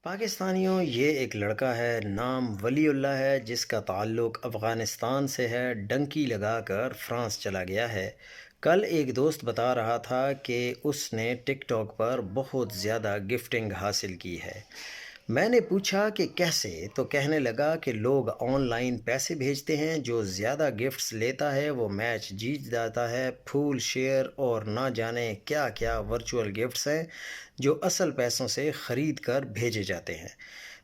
پاکستانیوں یہ ایک لڑکا ہے، نام ولی اللہ ہے، جس کا تعلق افغانستان سے ہے، ڈنکی لگا کر فرانس چلا گیا ہے۔ کل ایک دوست بتا رہا تھا کہ اس نے ٹک ٹاک پر بہت زیادہ گفٹنگ حاصل کی ہے۔ میں نے پوچھا کہ کیسے، تو کہنے لگا کہ لوگ آن لائن پیسے بھیجتے ہیں، جو زیادہ گفٹس لیتا ہے وہ میچ جیت جاتا ہے، پھول شیئر اور نہ جانے کیا کیا ورچوئل گفٹس ہیں جو اصل پیسوں سے خرید کر بھیجے جاتے ہیں۔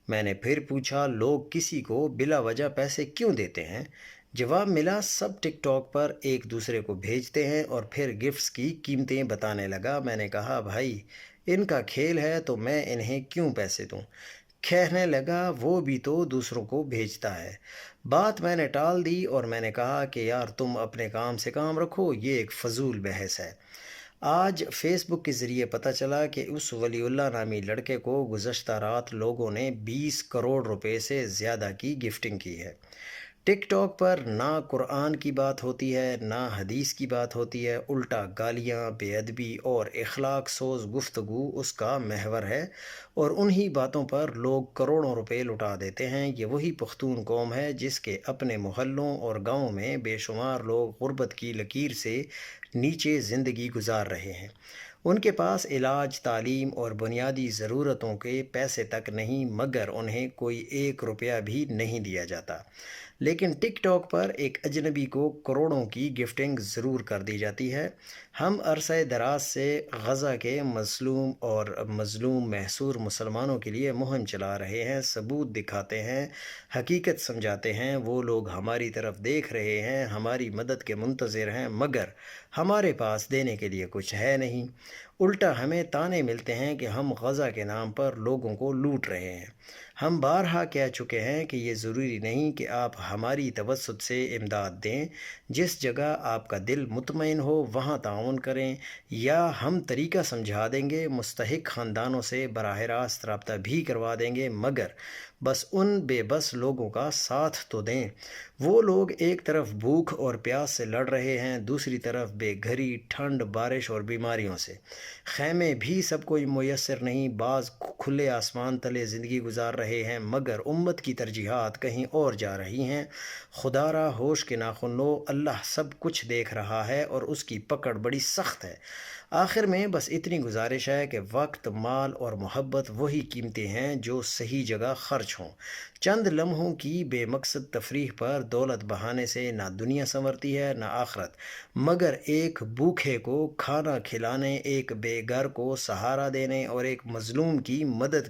میں نے پھر پوچھا لوگ کسی کو بلا وجہ پیسے کیوں دیتے ہیں؟ جواب ملا سب ٹک ٹاک پر ایک دوسرے کو بھیجتے ہیں اور پھر گفٹس کی قیمتیں بتانے لگا۔ میں نے کہا بھائی ان کا کھیل ہے تو میں انہیں کیوں پیسے دوں؟ کہنے لگا وہ بھی تو دوسروں کو بھیجتا ہے۔ بات میں نے ٹال دی اور میں نے کہا کہ یار تم اپنے کام سے کام رکھو، یہ ایک فضول بحث ہے۔ آج فیس بک کے ذریعے پتہ چلا کہ اس ولی اللہ نامی لڑکے کو گزشتہ رات لوگوں نے 20 کروڑ روپے سے زیادہ کی گفٹنگ کی ہے۔ ٹک ٹاک پر نہ قرآن کی بات ہوتی ہے، نہ حدیث کی بات ہوتی ہے، الٹا گالیاں، بے ادبی اور اخلاق سوز گفتگو اس کا محور ہے، اور انہی باتوں پر لوگ کروڑوں روپے لٹا دیتے ہیں۔ یہ وہی پختون قوم ہے جس کے اپنے محلوں اور گاؤں میں بے شمار لوگ غربت کی لکیر سے نیچے زندگی گزار رہے ہیں۔ ان کے پاس علاج، تعلیم اور بنیادی ضرورتوں کے پیسے تک نہیں، مگر انہیں کوئی 1 روپیہ بھی نہیں دیا جاتا۔ لیکن ٹک ٹاک پر ایک اجنبی کو کروڑوں کی گفٹنگ ضرور کر دی جاتی ہے۔ ہم عرصہ دراز سے غزہ کے مظلوم اور مظلوم محصور مسلمانوں کے لیے مہم چلا رہے ہیں، ثبوت دکھاتے ہیں، حقیقت سمجھاتے ہیں۔ وہ لوگ ہماری طرف دیکھ رہے ہیں، ہماری مدد کے منتظر ہیں، مگر ہمارے پاس دینے کے لیے کچھ ہے نہیں۔ الٹا ہمیں طعنے ملتے ہیں کہ ہم غزہ کے نام پر لوگوں کو لوٹ رہے ہیں۔ ہم بارہا کہہ چکے ہیں کہ یہ ضروری نہیں کہ آپ ہماری توسط سے امداد دیں، جس جگہ آپ کا دل مطمئن ہو وہاں تعاون کریں، یا ہم طریقہ سمجھا دیں گے، مستحق خاندانوں سے براہ راست رابطہ بھی کروا دیں گے، مگر بس ان بے بس لوگوں کا ساتھ تو دیں۔ وہ لوگ ایک طرف بھوک اور پیاس سے لڑ رہے ہیں، دوسری طرف بے گھری، ٹھنڈ، بارش اور بیماریوں سے۔ خیمے بھی سب کو میسر نہیں، بعض کھلے آسمان تلے زندگی گزار رہے ہیں، مگر امت کی ترجیحات کہیں اور جا رہی ہیں۔ خدا را ہوش کے ناخن لو، اللہ سب کچھ دیکھ رہا ہے اور اس کی پکڑ بڑی سخت ہے۔ آخر میں بس اتنی گزارش ہے کہ وقت، مال اور محبت وہی قیمتیں ہیں جو صحیح جگہ خرچ ہوں۔ چند لمحوں کی بے مقصد تفریح پر دولت بہانے سے نہ دنیا سنورتی ہے نہ آخرت، مگر ایک بھوکے کو کھانا کھلانے، ایک بے گھر کو سہارا دینے اور ایک مظلوم کی مدد